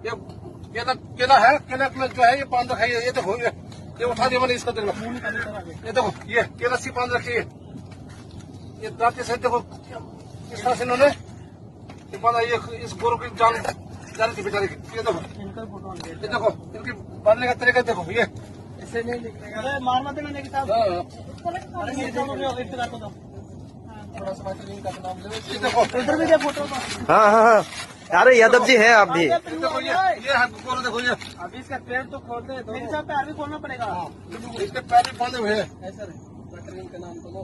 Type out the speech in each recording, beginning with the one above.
ये केला है, केला जो है ये 5 रखा है, ये देखो ये उठा दिया मैंने इसको देखो, ये देखो ये केला सी 5 रखी है, ये दांत से देखो इस तरह से इन्होंने ये इस गोरू की जान जा रही थी बेचारे की। ये देखो इनकी मारने का तरीका देखो, ये ऐसे नहीं लिखने मारना देना नहीं किताब थोड़ा सा नाम इधर भी फोटो। हाँ हाँ हाँ, अरे यादव जी है आप भी। देखो ये गोरू देखो, ये अभी इसका पैर तो खोल दे, मेरे साथ पैर भी खोलना पड़ेगा। इसके पैर भी बांधे हुए हैं। का नाम तो लो,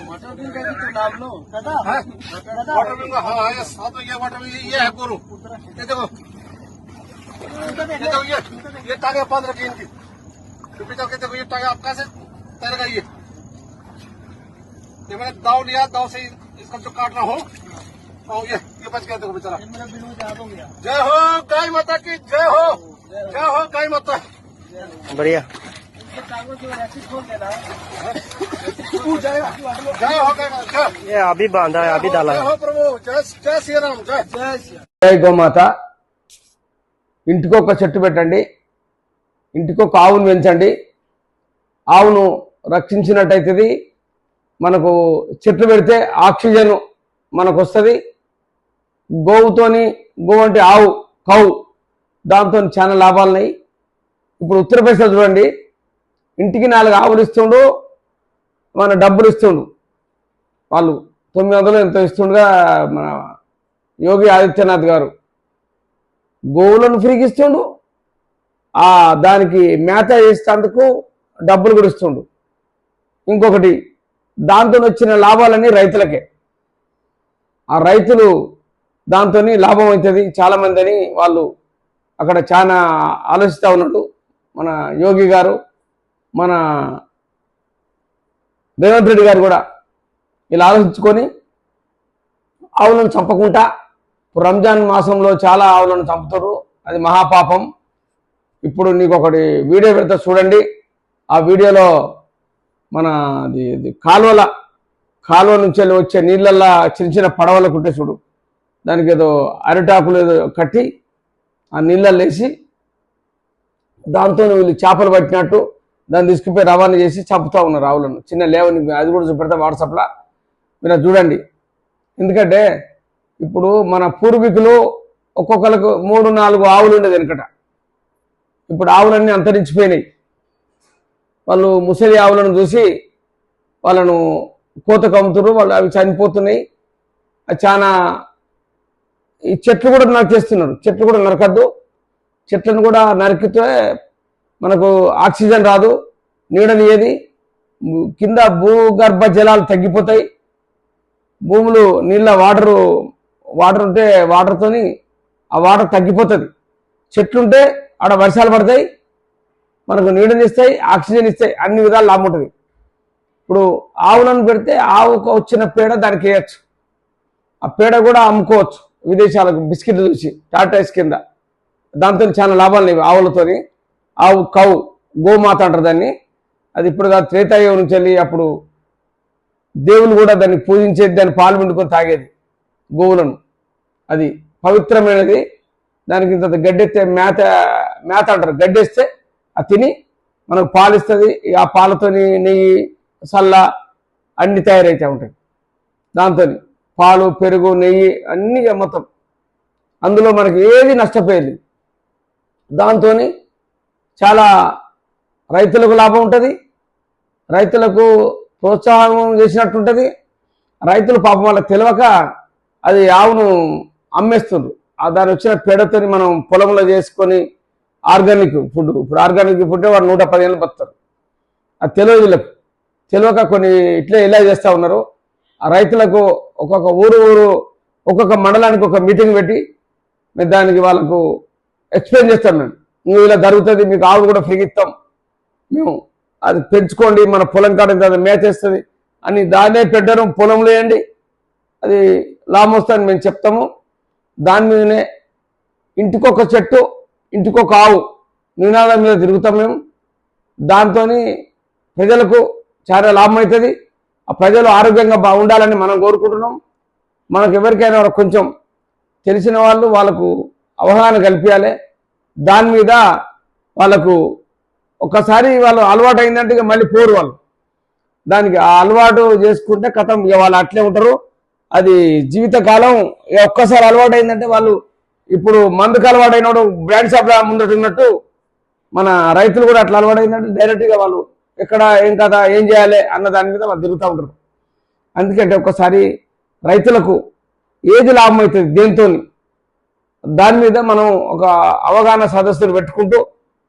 वाटर बिल का भी तो नाम लो दादा। वाटर बिल का हाँ ये साथ में ये वाटर बिल ये है गोरू। ये देखो ये टांगे 5 रखी इनकी, के देखो ये टांगे आप कैसे तैरेगा ये मैंने दाव लिया, दाव से इसका जो काटना हो और ये बच गया देखो बेचारा। मेरा बिल याद हो गया। जय हो गाय माता की, जय हो गाय माता। बढ़िया। कागज जो ऐसे खोल देना, जय हो गाय माता। ये अभी बांधा है, अभी डाला जय है। हो प्रभु, जय श्री राम, జై గోమాత. ఇంటికి ఒక చెట్టు పెట్టండి, ఇంటికి ఒక ఆవును పెంచండి. ఆవును రక్షించినట్టయితది. మనకు చెట్లు పెడితే ఆక్సిజన్ మనకు వస్తుంది. గోవుతోని గోవు అంటే ఆవు కౌ, దాంతో చాలా లాభాలు ఉన్నాయి. ఇప్పుడు ఉత్తరప్రదేశ్లో చూడండి, ఇంటికి 4 ఆవులు ఇస్తుండు, మన డబ్బులు ఇస్తుండు. వాళ్ళు 900 ఎంతో ఇస్తుండగా మన యోగి ఆదిత్యనాథ్ గారు గోవులను ఫ్రీకి ఇస్తుండు, దానికి మేత చేసేందుకు డబ్బులు కూడా ఇస్తుండు. ఇంకొకటి దాంతో వచ్చిన లాభాలన్నీ రైతులకే. ఆ రైతులు దాంతో లాభం అవుతుంది చాలా మంది అని వాళ్ళు అక్కడ చాలా ఆలోచిస్తూ ఉన్నాడు మన యోగి గారు. మన రేవంత్ రెడ్డి గారు కూడా ఇలా ఆలోచించుకొని ఆవులను చంపకుండా, రంజాన్ మాసంలో చాలా ఆవులను చంపుతారు, అది మహాపాపం. ఇప్పుడు నీకు ఒకటి వీడియో పెడతా చూడండి. ఆ వీడియోలో మన కాలువ నుంచి వచ్చే నీళ్ళల్లో చిన్న చిన్న పడవలకు ఉంటే చూడు, దానికి ఏదో అరిటాకులు ఏదో కట్టి ఆ నీళ్ళల్లో వేసి దాంతో వీళ్ళు చేపలు పట్టినట్టు దాన్ని తీసుకుపోయి రవాణా చేసి చంపుతూ ఉన్నారు ఆవులను. చిన్న లేవని అది కూడా చూపెడతా వాట్సాప్లో, మీరు చూడండి. ఎందుకంటే ఇప్పుడు మన పూర్వీకులు ఒక్కొక్కరికి 3-4 ఆవులు ఉండేది వెనకట. ఇప్పుడు ఆవులన్నీ అంతరించిపోయినాయి. వాళ్ళు ముసలి ఆవులను చూసి వాళ్ళను కోతకు అమ్ముతున్నారు, వాళ్ళు అవి చనిపోతున్నాయి. అది చాలా ఈ చెట్లు కూడా నరికేస్తున్నారు. చెట్లు కూడా నరకద్దు. చెట్లను కూడా నరికితే మనకు ఆక్సిజన్ రాదు, నీడనియేది, కింద భూగర్భ జలాలు తగ్గిపోతాయి. భూములు నీళ్ళ వాటర్ ఉంటే వాటర్తోని ఆ వాటర్ తగ్గిపోతుంది. చెట్లుంటే ఆడ వర్షాలు పడతాయి, మనకు నీడనిస్తాయి, ఆక్సిజన్ ఇస్తాయి, అన్ని విధాలు లాభం ఉంటుంది. ఇప్పుడు ఆవులను పెడితే ఆవుకు వచ్చిన పేడ దానికి వేయచ్చు. ఆ పేడ కూడా అమ్ముకోవచ్చు విదేశాలకు, బిస్కెట్లు చూసి టాటాయిస్ కింద. దాంతో చాలా లాభాలు లేవు ఆవులతోని. ఆవు కౌ, గోమాత అంటారు దాన్ని. అది ఇప్పుడు త్రేతాయుగం నుంచి వెళ్ళి అప్పుడు దేవులు కూడా దాన్ని పూజించేది, దాన్ని పాలు పిండుకొని తాగేది గోవులను. అది పవిత్రమైనది. దానికి ఇంత గడ్డెత్తే మేత అంటారు, గడ్డేస్తే అది తిని మనకు పాలు ఇస్తుంది. ఆ పాలతోని నెయ్యి, సల్ల అన్ని తయారైతే ఉంటాయి. దాంతో పాలు, పెరుగు, నెయ్యి అన్నీ మొత్తం అందులో మనకి ఏది నష్టపోయేది. దాంతో చాలా రైతులకు లాభం ఉంటుంది, రైతులకు ప్రోత్సాహం చేసినట్టుంటుంది. రైతులు పాపం వాళ్ళకి తెలియక అది ఆవును అమ్మేస్తుండ్రు. దాని వచ్చిన పేడతోని మనం పొలంలో చేసుకొని ఆర్గానిక్ ఫుడ్, ఇప్పుడు ఆర్గానిక్ ఫుడ్ వాడు 110 ఏళ్ళు బతుకుతారు. అది తెలియదు వీళ్ళకు. తెలియక కొన్ని ఇలా చేస్తూ ఉన్నారు. ఆ రైతులకు ఒక్కొక్క ఊరు ఒక్కొక్క మండలానికి ఒక మీటింగ్ పెట్టి మేము దానికి వాళ్ళకు ఎక్స్ప్లెయిన్ చేస్తాం. మేము ఇలా జరుగుతుంది, మీకు ఆవులు కూడా ఫ్రీ ఇస్తాం, మేము అది పెంచుకోండి, మన పొలం కాడ మేతేస్తుంది అని దాన్నే పెట్టడం, పొలంలో వేయండి, అది లాభం వస్తుందని మేము చెప్తాము. దాని మీదనే ఇంటికొక చెట్టు, ఇంటికొక ఆవు నినాదం మీద తిరుగుతాం మేము. దాంతో ప్రజలకు చాలా లాభం అవుతుంది. ఆ ప్రజలు ఆరోగ్యంగా బాగుండాలని మనం కోరుకుంటున్నాం. మనకు ఎవరికైనా కొంచెం తెలిసిన వాళ్ళకు అవగాహన కల్పించాలి. దాని మీద వాళ్ళకు ఒకసారి వాళ్ళు అలవాటు అయిందంటే ఇక మళ్ళీ పోరు వాళ్ళు. దానికి ఆ అలవాటు చేసుకుంటే కథం ఇక వాళ్ళు అట్లే ఉంటారు. అది జీవితకాలం ఇక ఒక్కసారి అలవాటు అయిందంటే వాళ్ళు ఇప్పుడు మందుకు అలవాటు అయినప్పుడు బ్రాండ్ షాప్లో ముందట ఉన్నట్టు మన రైతులు కూడా అట్లా అలవాటు అయిందంటే డైరెక్ట్గా వాళ్ళు ఎక్కడ ఏం కదా ఏం చేయాలి అన్న దాని మీద వాళ్ళు తిరుగుతూ ఉంటారు. అందుకంటే ఒక్కసారి రైతులకు ఏది లాభం అవుతుంది దేంతో దాని మీద మనం ఒక అవగాహన సదస్సులు పెట్టుకుంటూ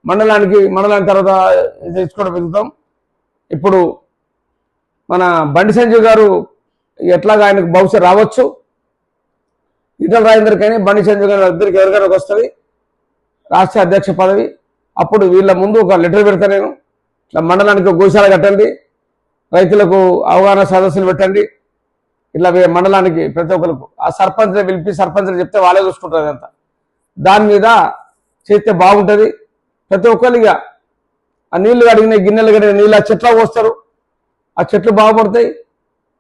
మండలానికి తర్వాత తెచ్చుకోవడం వెళ్తాం. ఇప్పుడు మన బండి సంజయ్ గారు ఎట్లాగా ఆయనకు బహుశా రావచ్చు, ఈటల రాజేందర్ కానీ బండి సంజయ్ గారు ఇద్దరికి ఎవరికైనా వస్తుంది రాష్ట్ర అధ్యక్ష పదవి. అప్పుడు వీళ్ళ ముందు ఒక లెటర్ పెడతా నేను, ఇట్లా మండలానికి గోశాల కట్టండి, రైతులకు అవగాహన సదస్సులు పెట్టండి, ఇట్లా మండలానికి ప్రతి ఒక్కరికి ఆ సర్పంచ్ పిలిపి సర్పంచ్ చెప్తే వాళ్ళే చూసుకుంటారు అదంతా. దాని మీద చేస్తే బాగుంటుంది. ప్రతి ఒక్కరిగా ఆ నీళ్లు కడిగిన గిన్నెలు కడిగిన నీళ్ళు ఆ చెట్ల పోస్తారు, ఆ చెట్లు బాగుపడతాయి.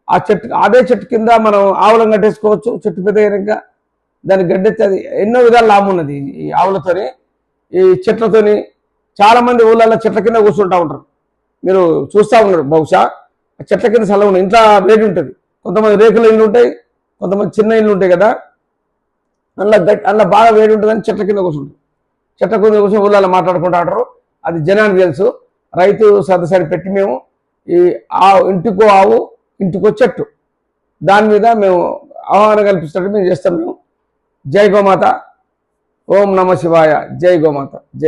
ఆ చెట్టు అదే చెట్టు కింద మనం ఆవులను కట్టేసుకోవచ్చు. చెట్టు పెద్ద అయినాక దానికి గడ్డెత్తి అది ఎన్నో విధాలు లాభం ఉన్నది ఈ ఆవులతోని ఈ చెట్లతోని. చాలా మంది ఊళ్ళల్లో చెట్ల కింద కూర్చుంటా ఉంటారు, మీరు చూస్తూ ఉన్నారు. బహుశా ఆ చెట్ల కింద చల్లగా ఉంటుంది, ఇంట్లో వేడి ఉంటుంది. కొంతమంది రేకుల ఇళ్ళు ఉంటాయి, కొంతమంది చిన్న ఇళ్ళు ఉంటాయి కదా, అందులో బాగా వేడి ఉంటుందని చెట్ల కింద కూర్చుంటారు. చెట్ల కింద కూర్చొని ఊళ్ళల్లో మాట్లాడుకుంటూ అంటారు. అది జనానికి తెలుసు. రైతు సదస్సు పెట్టి మేము ఈ ఇంటికో ఆవు ఇంటికో చెట్టు దాని మీద మేము అవగాహన కల్పిస్తున్నట్టు మేము చేస్తాం. మేము జై గోమాత, ఓం నమ శివాయ, జై గోమాత, జై